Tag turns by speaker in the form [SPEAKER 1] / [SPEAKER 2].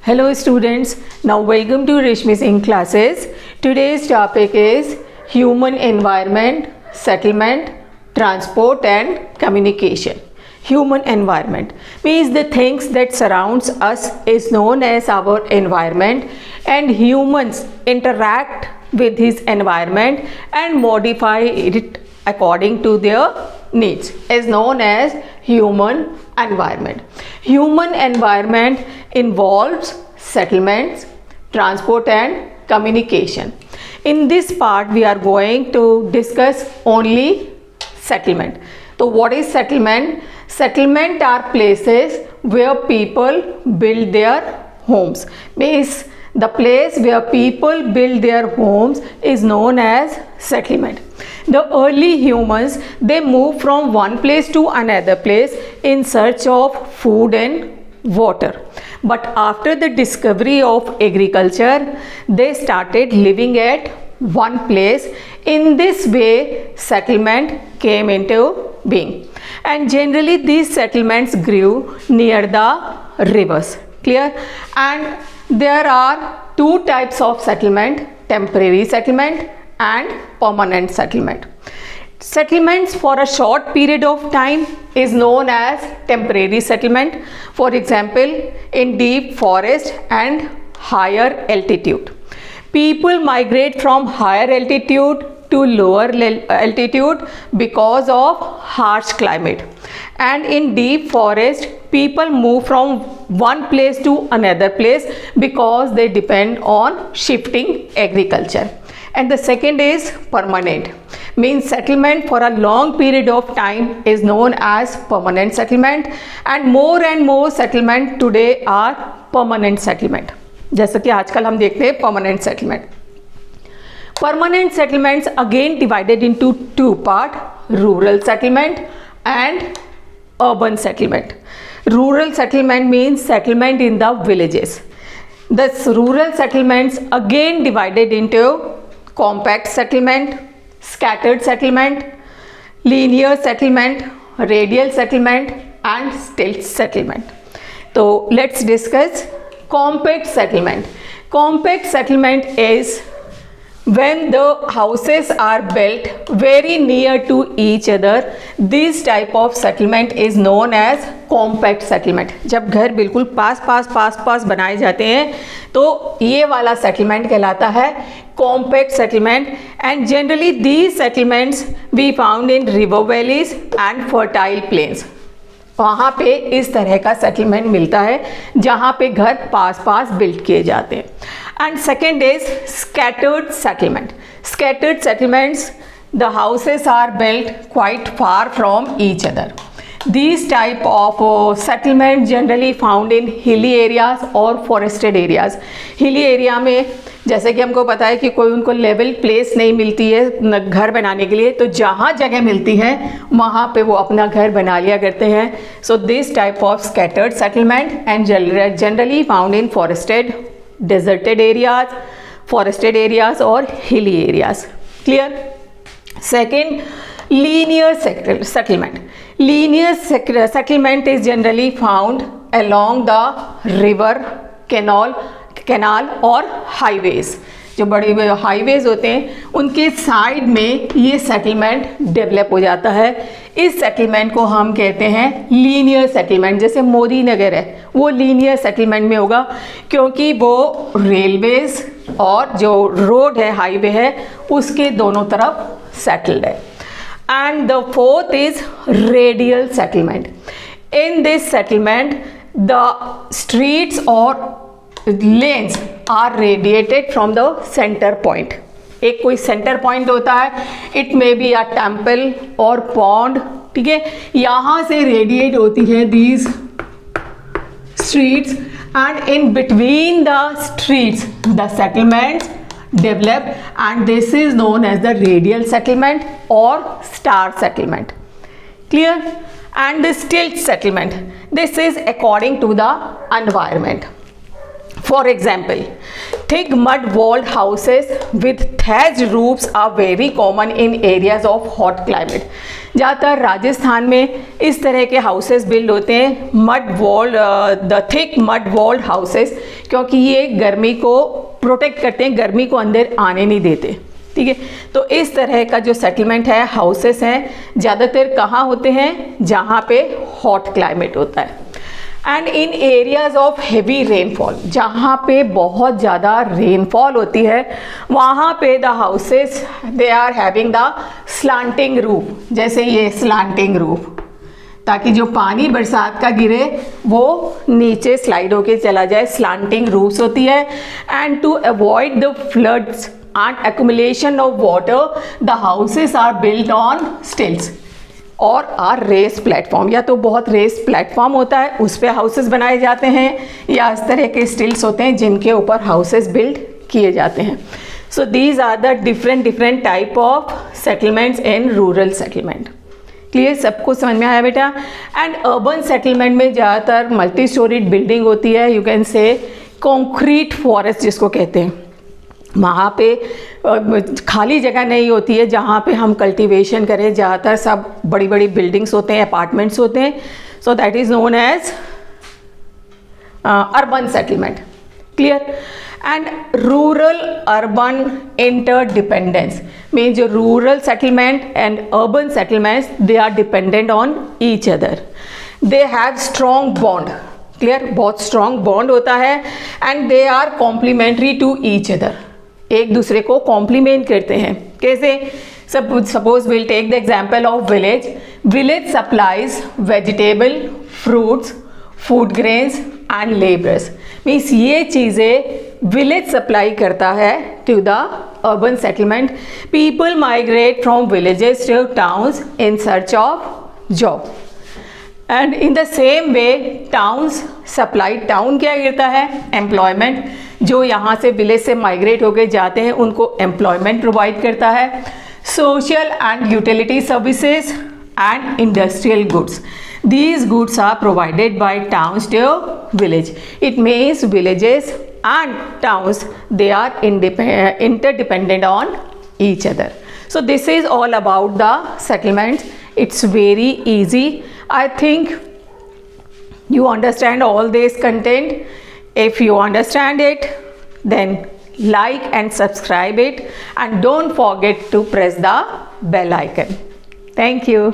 [SPEAKER 1] Hello students, now welcome to Rishmi Singh classes. Today's topic is human environment, settlement, transport and communication. Human environment means the things that surrounds us is known as our environment, and humans interact with his environment and modify it according to their needs is known as human environment. Human environment involves settlements, transport and communication. In this part we are going to discuss only settlement. So what is settlement? Settlement are places where people build their homes. Means the place where people build their homes is known as settlement. The early humans, they moved from one place to another place in search of food and water. But after the discovery of agriculture, they started living at one place. In this way, settlement came into being. And generally these settlements grew near the rivers. Clear? And there are two types of settlement: temporary settlement and permanent settlement. Settlements for a short period of time is known as temporary settlement. For example, in deep forest and higher altitude. People migrate from higher altitude to lower altitude because of harsh climate. And in deep forest, people move from one place to another place because they depend on shifting agriculture. And the second is permanent, means settlement for a long period of time is known as permanent settlement, and more settlement today are permanent settlement. जैसा कि आजकल हम देखते हैं permanent settlement. Permanent settlements again divided into two parts: rural settlement and urban settlement. Rural settlement means settlement in the villages. Thus rural settlements again divided into compact settlement, scattered settlement, linear settlement, radial settlement and stilt settlement. So let's discuss compact settlement. Compact settlement is when the houses are built very near to each other. This type of settlement is known as compact settlement. जब घर बिल्कुल पास बनाए जाते हैं तो ये वाला settlement कहलाता है compact settlement. And generally these settlements we found in river valleys and fertile plains. वहाँ पे इस तरह का सेटलमेंट मिलता है जहाँ पे घर पास बिल्ड किए जाते हैं. And second is scattered settlement. Scattered settlements, the houses are built quite far from each other. These type of settlement generally found in hilly areas or forested areas. Hilly area में जैसे कि हमको पता है कि कोई उनको लेवल प्लेस नहीं मिलती है घर बनाने के लिए, तो जहाँ जगह मिलती है वहाँ पे वो अपना घर बना लिया करते हैं. So this type of scattered settlement and generally found in forested, deserted areas और hilly areas. Clear? Second, linear settlement. Linear settlement is generally found along the river, canal और highways. जो बड़े हाईवेज होते हैं उनके साइड में ये settlement develop हो जाता है. इस सेटलमेंट को हम कहते हैं लीनियर सेटलमेंट. जैसे मोदी नगर है वो लीनियर सेटलमेंट में होगा क्योंकि वो रेलवेज और जो रोड है, हाईवे है, उसके दोनों तरफ सेटल्ड है. And the fourth is radial settlement. In this settlement, the streets or lanes are radiated from the center point. एक कोई center point होता है, it may be a temple or pond. ठीक है, यहाँ से radiate होती है these streets, and in between the streets the settlements develop, and this is known as the radial settlement or star settlement. Clear? And the stilt settlement, this is according to the environment. For example, thick mud walled houses with thatched roofs are very common in areas of hot climate. ज़्यादातर राजस्थान में इस तरह के houses build होते हैं, mud walled, the thick mud walled houses, क्योंकि ये गर्मी को प्रोटेक्ट करते हैं, गर्मी को अंदर आने नहीं देते. ठीक है, तो इस तरह का जो सेटलमेंट है, हाउसेस हैं, ज़्यादातर कहाँ होते हैं? जहाँ पे हॉट क्लाइमेट होता है. And in areas of heavy rainfall, जहाँ पे बहुत ज़्यादा रेनफॉल होती है, वहाँ पे the houses they are having the slanting roof. जैसे ये स्लांटिंग रूफ, ताकि जो पानी बरसात का गिरे वो नीचे स्लाइड होके चला जाए. स्लांटिंग रूफ्स होती है. And to avoid the floods and accumulation of water, the houses are built on stilts और आर रेस प्लेटफॉर्म. या तो बहुत रेस प्लेटफॉर्म होता है, उस पे हाउसेस बनाए जाते हैं, या इस तरह के स्टिल्स होते हैं जिनके ऊपर हाउसेस बिल्ड किए जाते हैं. So these are the different type of settlements in rural settlement. Clear? सबको समझ में आया बेटा? एंड अर्बन सेटलमेंट में ज़्यादातर मल्टी स्टोरीड बिल्डिंग होती है. You can say concrete forest जिसको कहते हैं. वहाँ पे खाली जगह नहीं होती है जहाँ पे हम कल्टीवेशन करें. ज़्यादातर सब बड़ी बड़ी बिल्डिंग्स होते हैं, अपार्टमेंट्स होते हैं. So that is known as urban settlement. Clear? And rural urban interdependence mean जो rural settlement and urban settlements, they are dependent on each other. They have strong bond. Clear? बहुत strong bond होता है. And they are complementary to each other. एक दूसरे को complement करते हैं. कैसे? Suppose will take the example of village. Village supplies vegetable, fruits, food grains and labours. Means ये चीज़ें विलेज सप्लाई करता है to the urban settlement. People migrate from villages to towns in search of job. And in the same way towns supply, town क्या करता है? Employment. जो यहाँ से विलेज से माइग्रेट होके जाते हैं उनको एम्प्लॉयमेंट प्रोवाइड करता है. Social and utility services and industrial goods. These goods are provided by towns to village. It means villages and towns, they are interdependent on each other. So this is all about the settlements. It's very easy. I think you understand all this content. If you understand it, then like and subscribe it, and don't forget to press the bell icon. Thank you.